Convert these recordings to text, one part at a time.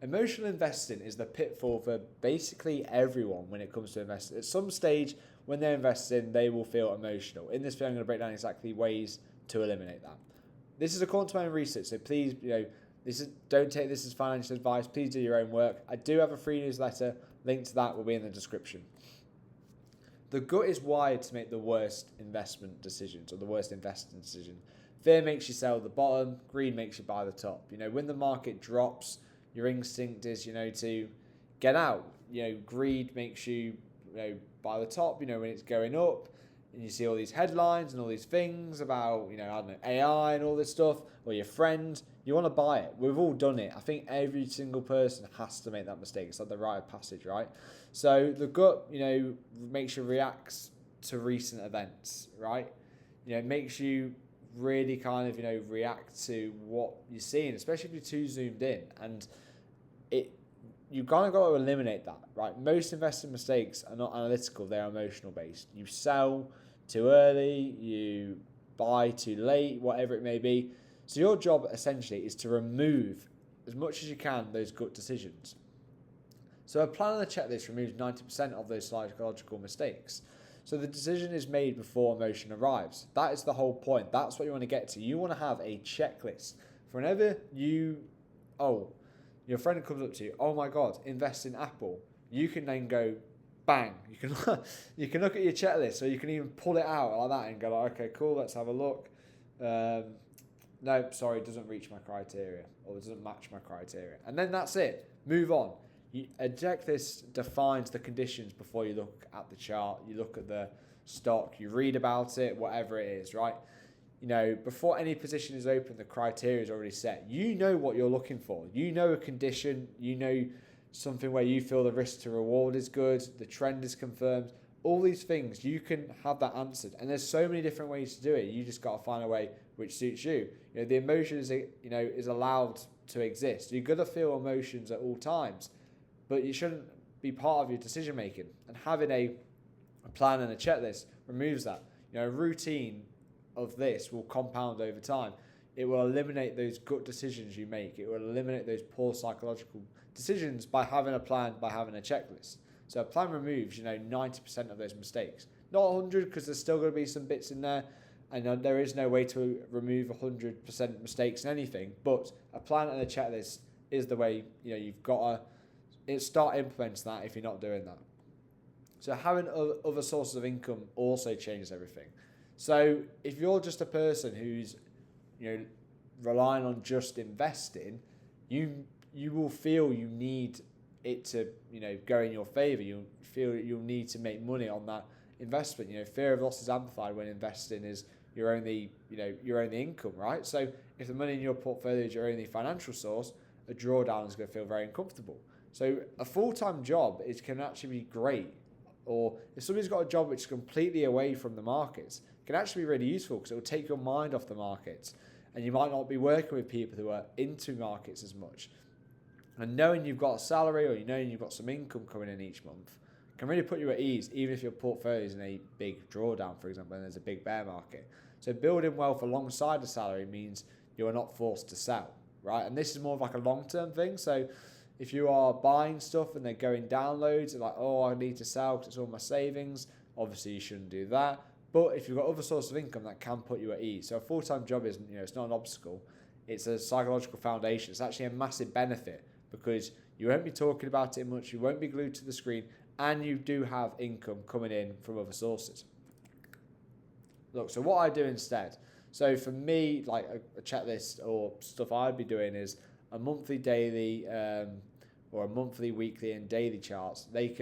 Emotional investing is the pitfall for basically everyone when it comes to investing. At some stage, when they're investing, they will feel emotional. In this video, I'm going to break down exactly ways to eliminate that. This is according to my own research, so please, don't take this as financial advice. Please do your own work. I do have a free newsletter. Link to that will be in the description. The gut is wired to make the worst investment decisions or the worst investing decision. Fear makes you sell the bottom. Greed makes you buy the top. When the market drops, your instinct is, to get out. Greed makes you, buy the top. When it's going up, and you see all these headlines and all these things about, AI and all this stuff, or your friend, you want to buy it. We've all done it. I think every single person has to make that mistake. It's like the rite of passage, right? So the gut, makes you react to recent events, right? It makes you really kind of, react to what you're seeing, especially if you're too zoomed in. And you kind of got to eliminate that, right? Most investing mistakes are not analytical, they're emotional based. You sell too early, you buy too late, whatever it may be. So your job essentially is to remove as much as you can those gut decisions. So a plan on the checklist removes 90% of those psychological mistakes. So the decision is made before emotion arrives. That is the whole point. That's what you want to get to. You want to have a checklist for whenever your friend comes up to you, oh my God, invest in Apple. You can then go, bang. You can look at your checklist, or you can even pull it out like that and go, okay, cool, let's have a look. No, sorry, it doesn't reach my criteria, or it doesn't match my criteria. And then that's it. Move on. A checklist defines the conditions before you look at the chart, you look at the stock, you read about it, whatever it is, right? Before any position is open, the criteria is already set. You know what you're looking for. You know a condition, something where you feel the risk to reward is good, the trend is confirmed. All these things, you can have that answered. And there's so many different ways to do it. You just got to find a way which suits you. The emotions, is allowed to exist. You're going to feel emotions at all times, but you shouldn't be part of your decision making. And having a plan and a checklist removes that. A routine of this will compound over time. It will eliminate those gut decisions you make. It will eliminate those poor psychological decisions by having a plan, by having a checklist. So a plan removes, 90% of those mistakes. Not 100, because there's still going to be some bits in there. And there is no way to remove 100% mistakes in anything. But a plan and a checklist is the way, you've got to start implementing that if you're not doing that. So having other sources of income also changes everything. So if you're just a person who's, relying on just investing, you will feel you need it to, go in your favor. You'll feel you'll need to make money on that investment. Fear of loss is amplified when investing is your only income, right? So if the money in your portfolio is your only financial source, a drawdown is going to feel very uncomfortable. So a full-time job can actually be great. Or if somebody's got a job which is completely away from the markets, it can actually be really useful because it will take your mind off the markets, and you might not be working with people who are into markets as much. And knowing you've got a salary, or knowing you've got some income coming in each month, can really put you at ease, even if your portfolio is in a big drawdown, for example, and there's a big bear market. So building wealth alongside the salary means you are not forced to sell, right? And this is more of like a long-term thing. So if you are buying stuff and they're going down loads, like, oh, I need to sell because it's all my savings, obviously you shouldn't do that. But if you've got other sources of income, that can put you at ease. So a full-time job isn't, it's not an obstacle. It's a psychological foundation. It's actually a massive benefit because you won't be talking about it much, you won't be glued to the screen, and you do have income coming in from other sources. Look, so what I do instead, so for me, like a checklist or stuff I'd be doing is a monthly, daily, or a monthly, weekly, and daily charts. They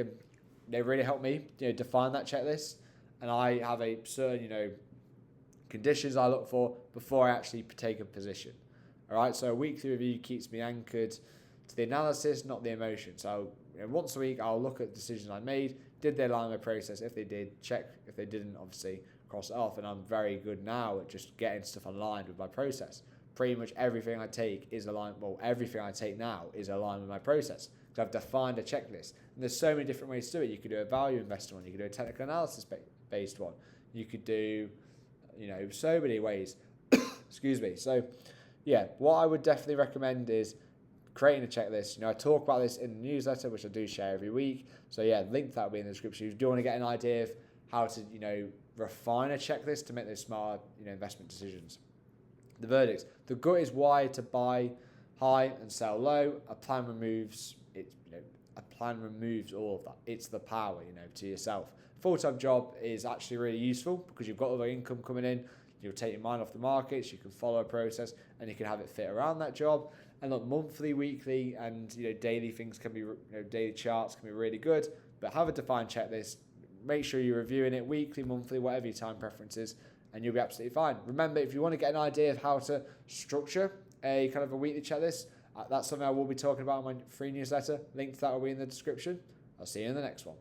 really help me, define that checklist, and I have a certain, conditions I look for before I actually take a position. All right, so a weekly review keeps me anchored to the analysis, not the emotion. So once a week, I'll look at the decisions I made. Did they align with my process? If they did, check. If they didn't, obviously cross it off. And I'm very good now at just getting stuff aligned with my process. Pretty much everything I take is aligned. Well, everything I take now is aligned with my process. So I've defined a checklist. And there's so many different ways to do it. You could do a value investor one. You could do a technical analysis based one. You could do, so many ways. Excuse me. So, yeah, what I would definitely recommend is creating a checklist. I talk about this in the newsletter, which I do share every week. So yeah, link to that will be in the description. If you do want to get an idea of how to, refine a checklist to make those smart, investment decisions. The verdict: the gut is wired to buy high and sell low. A plan removes it. A plan removes all of that. It's the power, to yourself. Full-time job is actually really useful because you've got other income coming in. You'll take your mind off the markets. You can follow a process, and you can have it fit around that job. And look, monthly, weekly, and daily things can be, daily charts can be really good. But have a defined checklist. Make sure you're reviewing it weekly, monthly, whatever your time preference is, and you'll be absolutely fine. Remember, if you want to get an idea of how to structure a kind of a weekly checklist, that's something I will be talking about in my free newsletter. Link to that will be in the description. I'll see you in the next one.